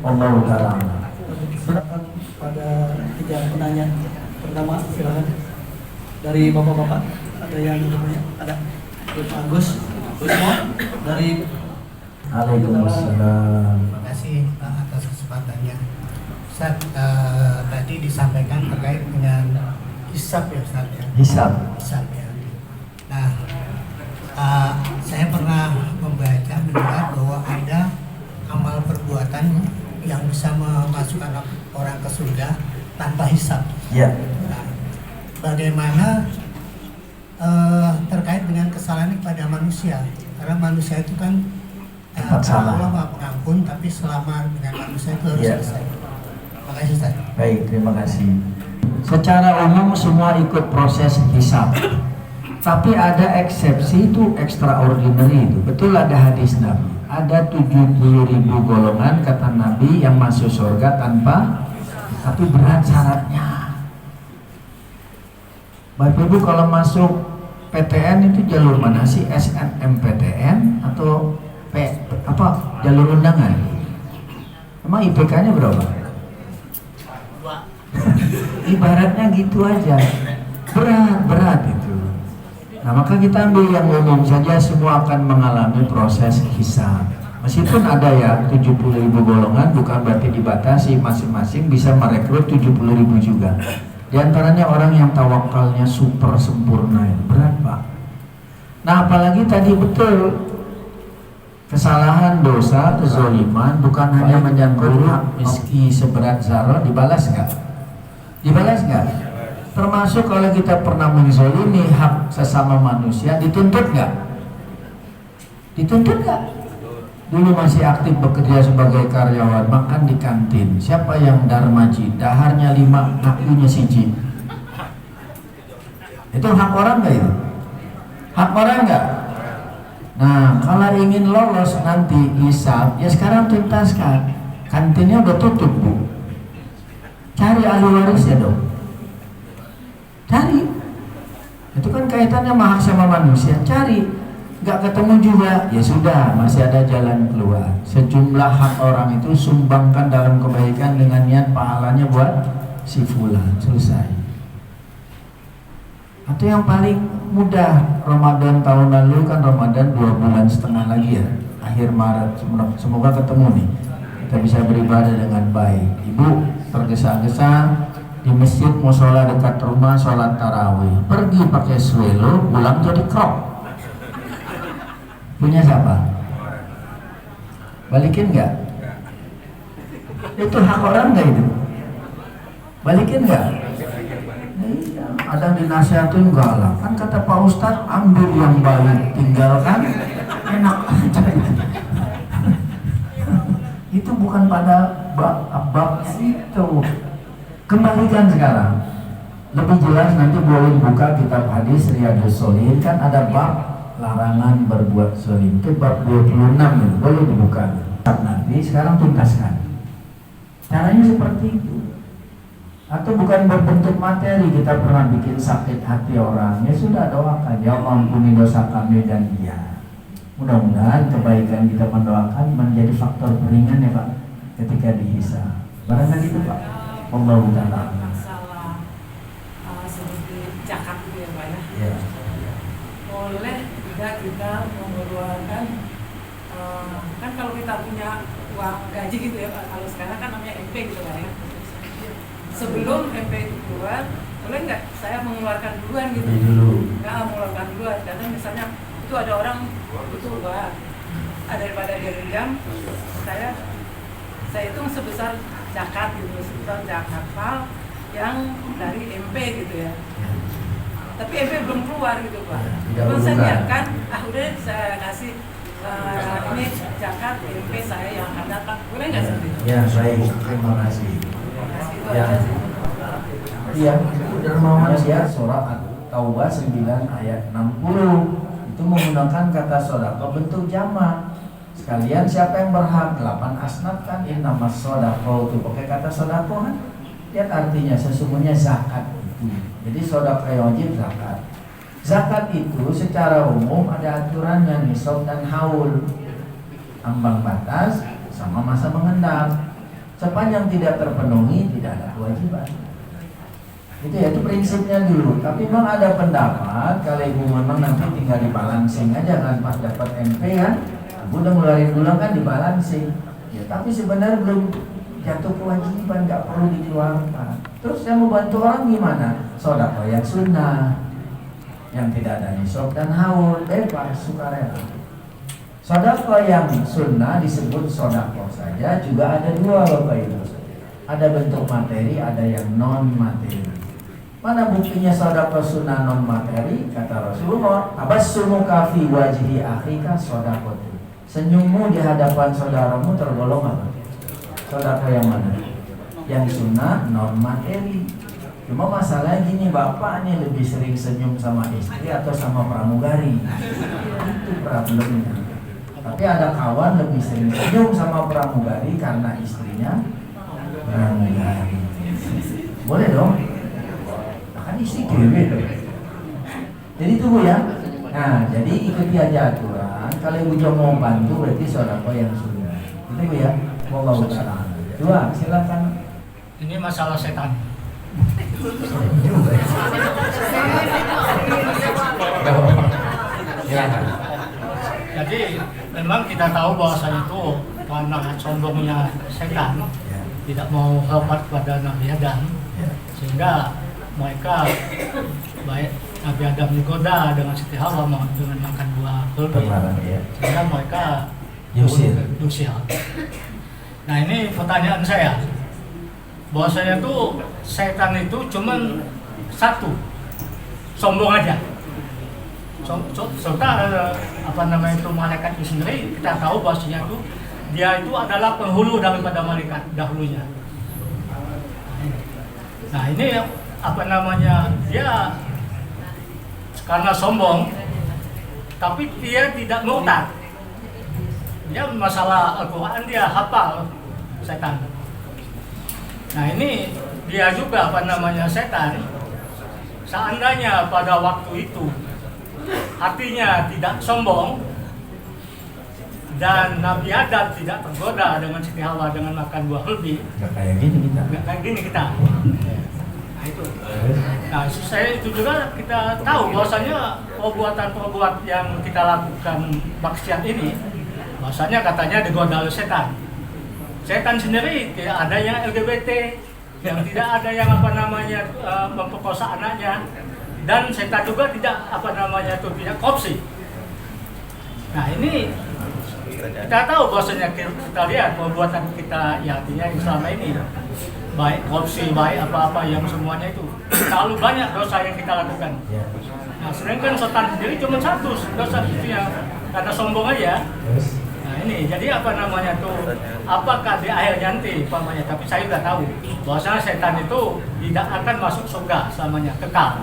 Allahu ta'ala. Silakan pada 3 penanya. Pertama silakan dari bapak-bapak, ada yang punya, ada Pak Agus, dari Waalaikumsalam. Terima kasih Pak atas kesempatannya. Ustaz, tadi disampaikan terkait dengan hisab ya Ustaz ya. Hisab Ya. Nah, saya pernah mendengar bahwa ada amal perbuatan yang bisa memasukkan orang ke surga tanpa hisab. ya. Nah, bagaimana terkait dengan kesalahan kepada manusia? Karena manusia itu kan salah. Allah Maha Pengampun, tapi selama dengan manusia itu harus selesai. Terima kasih Ustaz. Baik, terima kasih. Secara umum semua ikut proses hisab. Tapi ada eksepsi, itu extraordinary itu. Betul ada hadis Nabi. Ada 70.000 golongan kata Nabi yang masuk surga tapi berat syaratnya. Bapak Ibu kalau masuk PTN itu jalur mana sih? SNMPTN atau jalur undangan? Emang IPK-nya berapa? Ibaratnya gitu aja. Berat itu. Nah maka kita ambil yang umum saja, semua akan mengalami proses hisab. Meskipun ada ya 70.000 golongan, bukan berarti dibatasi, masing-masing bisa merekrut 70.000 juga. Di antaranya orang yang tawakalnya super sempurna, berat Pak. Nah apalagi tadi betul, kesalahan, dosa, kezoliman bukan hanya menyangkut hak miski seberat zarah, dibalas nggak? Dibalas nggak? Termasuk kalau kita pernah menzolimi hak sesama manusia, dituntut nggak? Dituntut nggak? Dulu masih aktif bekerja sebagai karyawan, makan di kantin. Siapa yang darmaji? Daharnya 5, akunya siji. Itu hak orang nggak itu? Hak orang nggak? Nah, kalau ingin lolos nanti hisab, ya sekarang tuntaskan. Kantinnya udah tutup Bu. Cari ahli warisnya dong. Cari. Itu kan kaitannya sama hak sama manusia. Cari. Nggak ketemu juga, ya sudah, masih ada jalan keluar. Sejumlah hak orang itu sumbangkan dalam kebaikan dengan niat pahalanya buat si fulan, selesai. Atau yang paling mudah, Ramadan tahun lalu kan Ramadan 2 bulan setengah lagi ya, akhir Maret, semoga ketemu nih, kita bisa beribadah dengan baik. Ibu tergesa-gesa di masjid musola dekat rumah sholat tarawih, pergi pakai swelo, pulang jadi crop. Punya siapa? Balikin nggak? Itu hak orang nggak itu? Balikin nggak? Iya, ada dinasihatin enggak lah. Kan kata Pak Ustadz, ambil yang baik, tinggalkan enak aja. Itu bukan pada babnya itu. Kembalikan sekarang. Lebih jelas nanti boleh buka kitab hadis Riyadhus Shalihin, kan ada bab larangan berbuat zalim itu bab 26 itu boleh dibuka. Nanti sekarang tuntaskan. Caranya seperti itu. Atau bukan berbentuk materi, kita pernah bikin sakit hati orang, ya sudah doakan, ya Allah ampuni dosa kami dan dia. Mudah-mudahan kebaikan kita mendoakan menjadi faktor peringan ya Pak ketika dihisab. Barangkali itu Pak. Allahu ta'ala. Masalah seperti zakat itu ya Pak ya. Ya. Boleh tidak kita mengeluarkan kan kalau kita punya uang gaji gitu ya Pak, kalau sekarang kan namanya MP gitu Pak ya. Sebelum MP itu keluar, boleh nggak saya mengeluarkan duluan gitu? Nggak mengeluarkan duluan, karena misalnya itu ada orang itu wah, daripada dia dendam, saya hitung sebesar zakat gitu, sebesar zakat mal yang dari MP gitu ya. Tapi MP belum keluar gitu Pak. Terus saya niatkan, udah saya kasih ini zakat MP saya yang akan datang, boleh nggak seperti itu? Ya baik, terima kasih. Itu Ya. aja sih. Iya, dan Muhammad ya surah At-Taubah 9 ayat 60 itu menggunakan kata sodako bentuk jamak. Sekalian siapa yang berhak 8 asnaf kan innamas sodako itu pakai kata sodako kan. Lihat artinya sesungguhnya zakat itu. Jadi sodako yang wajib zakat. Zakat itu secara umum ada aturannya nisab dan haul, ambang batas sama masa mengendap. Sepanjang tidak terpenuhi tidak ada kewajiban. Itu ya, itu prinsipnya dulu. Tapi memang ada pendapat kalau ibu memang nanti tinggal dibalancing aja kan pas dapat MP kan, ibu udah ngeluarin dulu kan dibalancing. Ya tapi sebenarnya belum jatuh kewajiban, nggak perlu dikeluarkan. Terus saya mau bantu orang gimana? Sodako yang sunnah, yang tidak ada nisab dan haul, bebas sukarela. Sodako yang sunnah disebut sodako saja, juga ada dua Bapak Ibu. Ada bentuk materi, ada yang non materi. Mana buktinya sodako sunnah non materi? Kata Rasulullah, abassumuka fi wajhi akhika sodakotu. Senyummu di hadapan saudaramu tergolong apa? Sodako yang mana? Yang sunnah non materi. Cuma masalahnya gini, bapak nih lebih sering senyum sama istri atau sama pramugari. Itu problemnya. Tapi ada kawan lebih sering senyum sama pramugari karena istrinya pramugari. Boleh dong? Kan istri dewe dong. Jadi tunggu ya. Nah, jadi ikuti aja aturan. Kalau ibu Jo mau bantu berarti sodako yang sunnah. Itu Bu ya. Wallahu ta'ala. Dua, silakan. Ini masalah setan. Silakan. Jadi memang kita tahu bahwasanya itu karena sombongnya setan tidak mau hormat pada Nabi Adam, sehingga mereka baik Nabi Adam digoda dengan Siti Hawa dengan makan buah kulbi, sehingga mereka diusir. Nah ini pertanyaan saya, bahwasanya itu setan itu cuman satu, sombong aja. Serta apa namanya itu malaikat itu sendiri kita tahu bahwasanya itu dia itu adalah penghulu daripada malaikat dahulunya. Nah ini apa namanya, dia karena sombong tapi dia tidak murtad. Dia masalah Al-Quran dia hafal setan. Nah ini dia juga apa namanya setan. Seandainya pada waktu itu hatinya tidak sombong dan Nabi Adam tidak tergoda dengan Siti Hawa dengan makan buah kulbi, Gak kayak gini kita. nggak kayak gini kita. Nah itu. Nah saya itu juga kita tahu bahwasanya perbuatan yang kita lakukan maksiat ini, bahwasanya katanya digoda oleh setan. Setan sendiri tidak ada yang LGBT, yang tidak ada yang apa namanya memperkosa anaknya. Dan setan juga tidak apa namanya itu tidak korupsi. Nah ini kita tahu bahwasanya kita lihat perbuatan kita ya artinya yang selama ini baik korupsi baik apa-apa yang semuanya itu terlalu banyak dosa yang kita lakukan. Nah sedangkan setan sendiri cuma satu dosa itu yang karena sombong aja. Nah ini jadi apa namanya tuh apakah di akhir nanti umpamanya, tapi saya sudah tahu bahwasanya setan itu tidak akan masuk surga selamanya, kekal.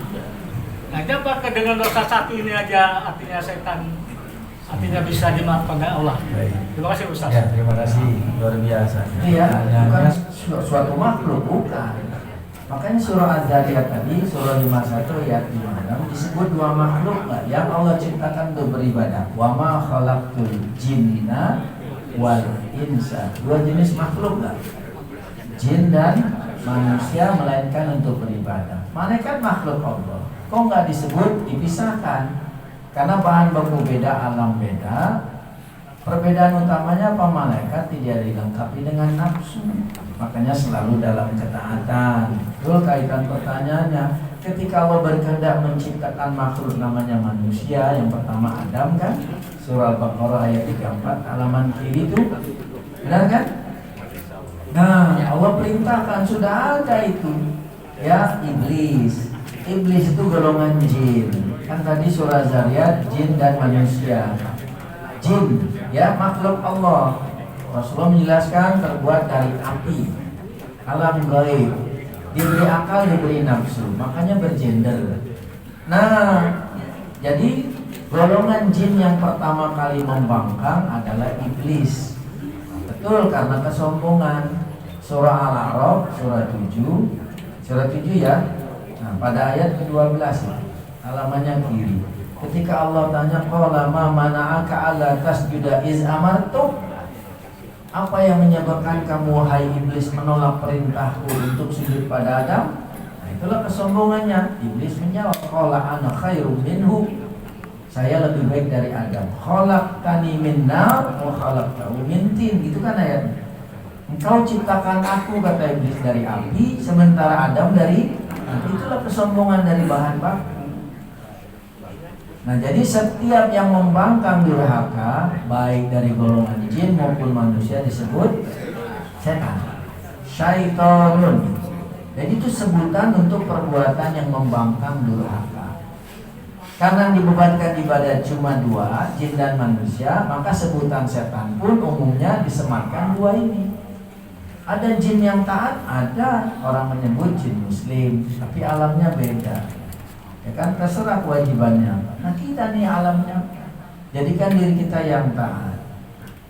Nah, apakah dengan dosa satu ini aja artinya setan artinya bisa dimaafkan oleh Allah? Terima kasih Ustaz. Ya, terima kasih, luar biasa. Iya, bukan suatu makhluk, bukan. Makanya surah Az-Zariyat tadi, surah 51 ayat 5 disebut dua makhluk nggak yang Allah ciptakan untuk beribadah. Wa ma khalaqtul jinna wal insa. Dua jenis makhluk nggak? Jin dan manusia melainkan untuk beribadah. Malaikat makhluk Allah. Kok nggak disebut dipisahkan? Karena bahan baku beda, alam beda. Perbedaan utamanya apa? Malaikat tidak dilengkapi dengan nafsu. Makanya selalu dalam ketaatan. Betul kaitan pertanyaannya. Ketika Allah berkehendak menciptakan makhluk namanya manusia, yang pertama Adam kan? Surah Al-Baqarah ayat 34 halaman kiri itu. Benar kan? Nah, Allah perintahkan sudah ada itu. Ya, iblis. Iblis itu golongan jin. Kan tadi surah Zariyat jin dan manusia. Jin, ya makhluk Allah. Rasulullah menjelaskan terbuat dari api, alam gaib, diberi akal, diberi nafsu, makanya bergender. Nah, jadi golongan jin yang pertama kali membangkang adalah iblis. Betul, karena kesombongan. Surah Al-A'raf, surah 7 ya. Nah, pada ayat ke-12 halamannya kiri. Ketika Allah tanya, qala ma mana'aka alla tasjuda iz amartuk? Apa yang menyebabkan kamu wahai iblis menolak perintahku untuk sujud pada Adam? Nah, itulah kesombongannya. Iblis menjawab, qala ana khairum minhu. Saya lebih baik dari Adam. Khalaqtani min nar wa khalaqtahu min tin. Gitu kan ayatnya. Engkau ciptakan aku, kata iblis, dari api, sementara Adam dari. Nah, itulah kesombongan dari bahan baku. Nah, jadi setiap yang membangkang durhaka, baik dari golongan jin maupun manusia, disebut setan, syaitonun. Jadi itu sebutan untuk perbuatan yang membangkang durhaka. Karena dibebankan ibadah cuma dua, jin dan manusia, maka sebutan setan pun umumnya disematkan dua ini. Ada jin yang taat, ada orang menyebut jin muslim, tapi alamnya beda. Ya kan, terserah kewajibannya. Nah, kita nih alamnya, jadikan diri kita yang taat.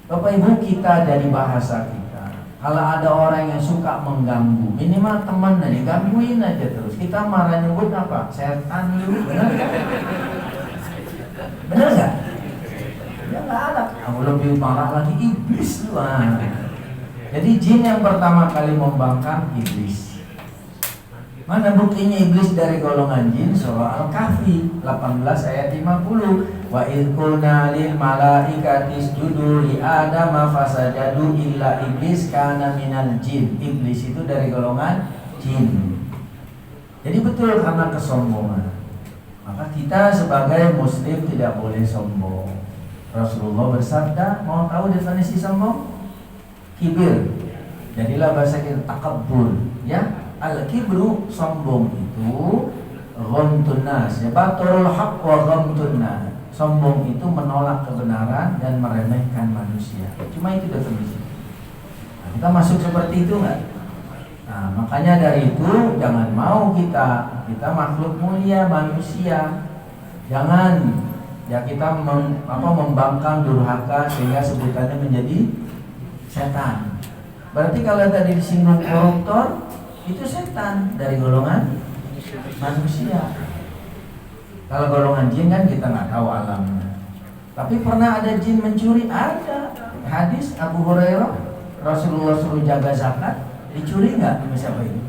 Bapak Ibu, kita dari bahasa kita, kalau ada orang yang suka mengganggu, minimal teman nih, gangguin aja terus. Kita marah nyebut apa? Setan lu, benar gak? Benar gak? Ya gak ada. Kamu lebih marah lagi, iblis lu. Jadi jin yang pertama kali membangkang iblis. Mana buktinya iblis dari golongan jin? Surah Al-Kahfi 18 ayat 50. Wa idh qulna lil malaikati isjudu li adama fasajadu illa iblis kana minal jin. Iblis itu dari golongan jin. Jadi betul karena kesombongan. Maka kita sebagai muslim tidak boleh sombong. Rasulullah bersabda, mau tahu definisi sombong? Kibir. Jadilah bahasa kita takabbur, ya. Al-kibru, sombong itu ghamtun nas, ya, baturul haq wa ghamtun nas. Sombong itu menolak kebenaran dan meremehkan manusia. Cuma itu definisi. Nah, kita masuk seperti itu enggak? Nah, makanya dari itu jangan mau kita makhluk mulia manusia. Jangan ya kita membangkang durhaka sehingga sebutannya menjadi setan. Berarti kalau tadi disinggung koruptor, itu setan dari golongan manusia. Kalau golongan jin kan kita nggak tahu alamnya. Tapi pernah ada jin mencuri? Ada. Hadis Abu Hurairah, Rasulullah suruh jaga zakat, dicuri nggak sama siapa itu?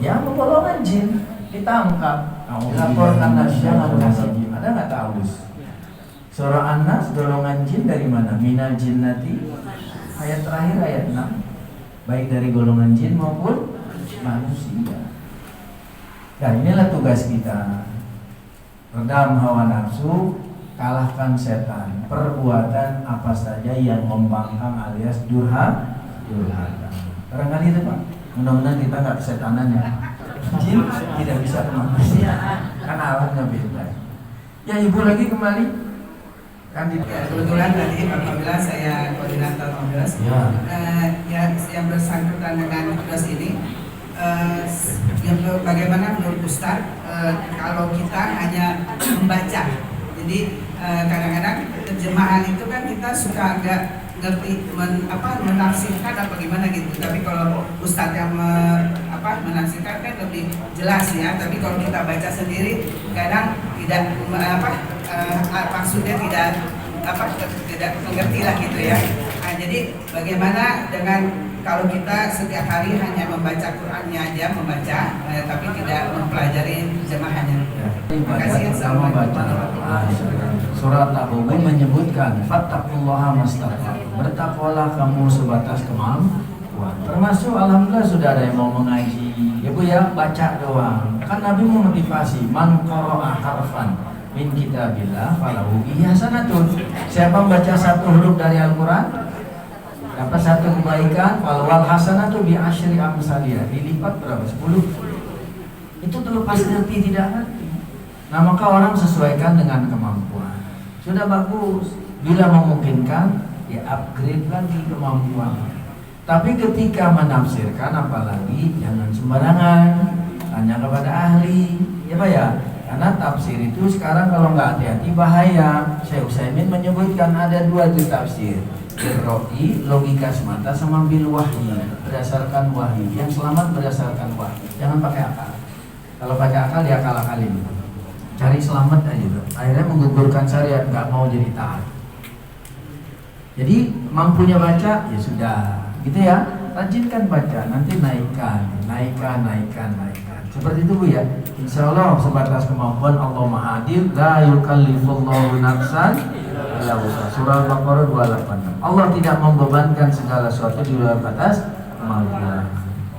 Ya, golongan jin ditangkap. Kamu laporkan jangan kasih jin. Ada nggak tahu? Surah An-Nas, golongan jin dari mana? Minal jinnati. Ayat terakhir ayat 6. Baik dari golongan jin maupun manusia. Dan inilah tugas kita. Redam hawa nafsu, kalahkan setan. Perbuatan apa saja yang membangkang alias durhaka. Barangkali itu Pak. Mudah-mudahan kita nggak kesetanan ya. Jin tidak bisa ke manusia, kan alamnya beda. Ya, Ibu lagi kembali. Kebetulan tadi apabila saya koordinator Mabes, yang bersangkutan dengan tugas ini, yang bagaimana menurut Ustadz kalau kita hanya membaca, jadi kadang-kadang terjemahan itu kan kita suka agak ngerti menafsirkan apa gimana gitu, tapi kalau Ustadz yang menafsirkan kan lebih jelas ya, tapi kalau kita baca sendiri kadang tidak maksudnya tidak mengerti lah gitu ya. Nah, jadi bagaimana dengan kalau kita setiap hari hanya membaca Qur'annya aja tapi tidak mempelajari jemaahnya. Terima kasih. Assalamualaikum warahmatullahi wabarakatuh. Surat Al-Mu'min menyebutkan fattaqullaha mastata'tum, bertakwalah kamu sebatas kemampuan. Termasuk alhamdulillah sudah ada yang mau mengaji. Ya Bu ya, baca doang. Kan Nabi memotivasi man qara'a harfan min kitabillah falahu bihi hasanatun. Siapa membaca satu huruf dari Al-Qur'an dapat satu kebaikan, wal hasanatu bi asyri amsaliyah, dilipat berapa? 10. Itu terlepas ngerti tidak ngerti. Nah, maka orang sesuaikan dengan kemampuan. Sudah bagus. Bila memungkinkan, ya upgrade lagi kemampuan. Tapi ketika menafsirkan apalagi jangan sembarangan, tanya kepada ahli. Ya Pak ya? Karena tafsir itu sekarang kalau nggak hati-hati bahaya. Syekh Utsaimin menyebutkan ada 2 tafsir. Irro'i, logika semata, sama bil wahyi, berdasarkan wahyi. Yang selamat berdasarkan wahyi. Jangan pakai akal. Kalau pakai akal dia akal-akalin. Cari selamat aja bro. Akhirnya menggugurkan syariat, nggak mau jadi taat. Jadi mampunya baca ya sudah, gitu ya. Rajinkan baca, nanti naikkan. Seperti itu Bu ya. Insya Allah sebatas kemampuan Allah Maha Adil. La yukallifullahu nafsan illa wus'aha. Surah Al-Baqarah 286. Allah tidak membebankan segala sesuatu di luar batas kemampuan.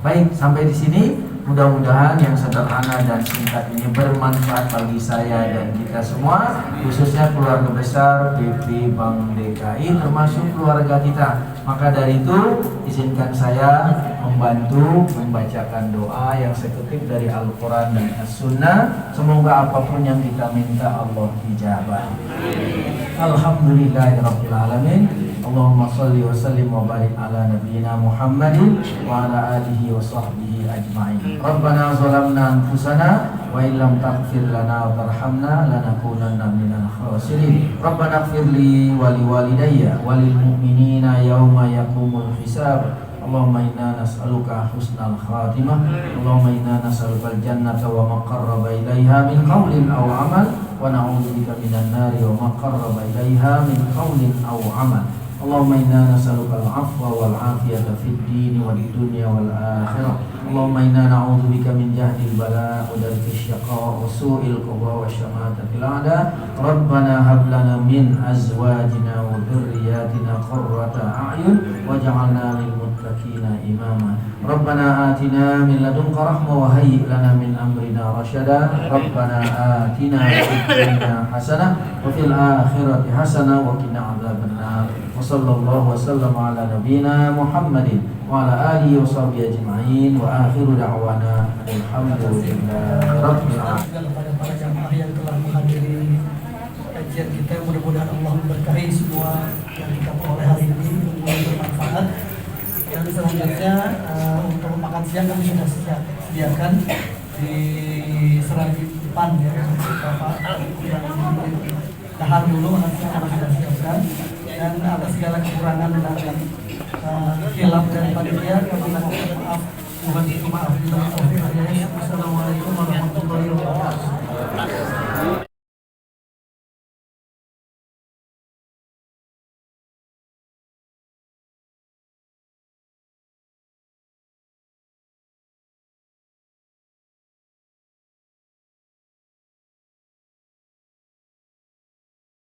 Baik, sampai di sini. Mudah-mudahan yang sederhana dan singkat ini bermanfaat bagi saya dan kita semua, khususnya keluarga besar BP Bank DKI termasuk keluarga kita. Maka dari itu izinkan saya membantu membacakan doa yang saya kutip dari Al-Quran dan As-Sunnah. Semoga apapun yang kita minta Allah ijabah. Alhamdulillahirabbil alamin. Allahumma shalli wa sallim wa barik ala nabiyyina Muhammadin wa ala alihi wa sahbihi ajma'in. Rabbana zalamna anfusana wa illam taghfir lana wa tarhamna lanakunanna minal khasirin. Rabbana ighfir li wa liwalidayya wa lil mu'minina yawma yaqumul hisab. Allahumma inna nas'aluka husnal khatimah. Allahumma inna nas'aluka al-jannata wa ma qarraba ilaiha min qawlin aw amal wa na'udzubika minan nari wa ma qarraba ilaiha min qawlin aw amal. Allahumma inna nas'aluka al-'afwa wal 'afiyata fid din wad dunya wal akhirah. Allahumma inna na'udzubika min jahdil bala wa darkis syaqa wa su'il qada wa syamatatil a'da. Rabbana hab lana min azwajina wa dhurriyyatina qurrata a'yun waj'alna lil muttaqina imama. Rabbana atina min ladunka rahmah wa hayyi' lana min amrina rasyada. Rabbana atina fid dunya hasanah wa fil akhirati hasanah wa qina adzabannar. Sallallahu wasallam ala nabiyyina Muhammadin wa ala alihi wa sahbihi ajma'in wa akhiru da'wana alhamdulillahi rabbil alamin. Kepada para jamaah yang telah menghadiri kajian kita, mudah-mudahan Allah memberkahi semua yang kita peroleh hari ini, mudah-mudahan bermanfaat. Dan selanjutnya untuk makan siang kami sudah sediakan di seragi depan ya, Bapak yang tahan dulu nanti kami sudah siapkan. Dan atas segala kekurangan dan khilaf dari panitia kami mohon maaf,